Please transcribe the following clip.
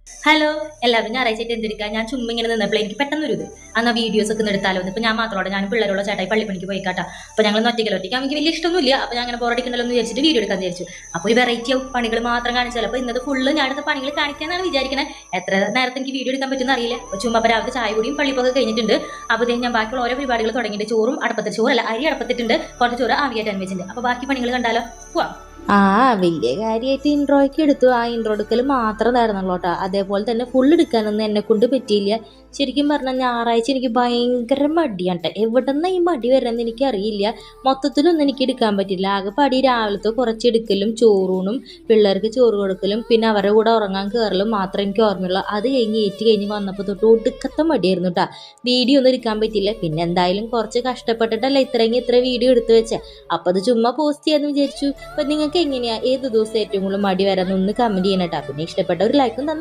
Hello എല്ലാവരും ഞായറാഴ്ചയായിട്ട് എന്തെടുക്കാം ഞാൻ ചുമ്മാ ഇങ്ങനെ നിന്നപ്പോൾ എനിക്ക് പെട്ടെന്ന് ഒരു ഇത് അന്ന് വീഡിയോസ് ഒക്കെ ഒന്ന് എടുത്താലോ ഇപ്പൊ ഞാൻ മാത്രമോടെ ഞാൻ പിള്ളേരുള്ള ചേട്ടായി പള്ളിപ്പണിക്ക് പോയി കാട്ടാ അപ്പൊ ഞങ്ങൾ ഒറ്റയ്ക്ക് എനിക്ക് വലിയ ഇഷ്ടമൊന്നുമില്ല അപ്പൊ ഞാൻ അങ്ങനെ ബോറടിക്കണ്ടല്ലോ എന്ന് വിചാരിച്ചിട്ട് വീഡിയോ എടുക്കാൻ വിചാരിച്ചു അപ്പൊ ഒരു വെറൈറ്റി ഓഫ് പണികൾ മാത്രം കാണിച്ചാൽ അപ്പൊ ഇന്നത്തെ ഫുള്ള് ഞാൻ അടുത്ത പണികൾ കാണിക്കാനാണ് വിചാരിക്കുന്നത് എത്ര നേരത്തെ എനിക്ക് വീഡിയോ എടുക്കാൻ പറ്റുന്ന അറിയില്ല അപ്പൊ ചുമ്മാ രാവിലെ ചായ കൂടിയും പള്ളിപ്പൊക്കെ കഴിഞ്ഞിട്ടുണ്ട് അപ്പൊ ഞാൻ ബാക്കിയുള്ള ഓരോ പരിപാടികൾ തുടങ്ങിയിട്ട് ചോറും അടുപ്പത്ത് ചോറല്ല അരി അടുപ്പത്തിട്ടുണ്ട് കുറച്ച് ചോറ് ആവിയായിട്ട് വെച്ചിട്ടുണ്ട് അപ്പൊ ബാക്കി പണികൾ കണ്ടാലോ പോവാം. വലിയ കാര്യമായിട്ട് ഇൻട്രോയ്ക്ക് എടുത്തു. ആ ഇൻട്രോ എടുക്കൽ മാത്രം ഉണ്ടായിരുന്നുള്ളൂ കേട്ടോ. അതേപോലെ തന്നെ ഫുൾ എടുക്കാനൊന്നും എന്നെ കൊണ്ട് പറ്റിയില്ല. ശരിക്കും പറഞ്ഞാൽ ഞായറാഴ്ച എനിക്ക് ഭയങ്കര മടിയാണ് കേട്ടോ. എവിടെ നിന്നാ ഈ മടി വരുന്നത് എനിക്ക് അറിയില്ല. മൊത്തത്തിലൊന്നും എനിക്ക് എടുക്കാൻ പറ്റില്ല. ആകെ പടി രാവിലത്തെ കുറച്ച് എടുക്കലും ചോറൂണും പിള്ളേർക്ക് ചോറ് കൊടുക്കലും പിന്നെ അവരുടെ കൂടെ ഉറങ്ങാൻ കയറലും മാത്രമേ എനിക്ക് ഓർമ്മയുള്ളൂ. അത് കഴിഞ്ഞ് വന്നപ്പോൾ തൊട്ട് ഒടുക്കത്തെ മടിയായിരുന്നു കേട്ടോ. വീഡിയോ ഒന്നും എടുക്കാൻ പറ്റില്ല. പിന്നെ എന്തായാലും കുറച്ച് കഷ്ടപ്പെട്ടിട്ടല്ല ഇത്ര വീഡിയോ എടുത്തു വെച്ചേ. അപ്പോൾ അത് ചുമ്മാ പോസ്റ്റ് ചെയ്യാന്ന് വിചാരിച്ചു. അപ്പം നിങ്ങൾക്ക് എങ്ങനെയാ ഏത് ദിവസം ഏറ്റവും കൂടുതൽ മടി വരാമെന്ന് ഒന്ന് കമൻറ്റ് ചെയ്യണം കേട്ടോ. പിന്നെ ഇഷ്ടപ്പെട്ട ഒരു ലൈക്കും തന്നോ.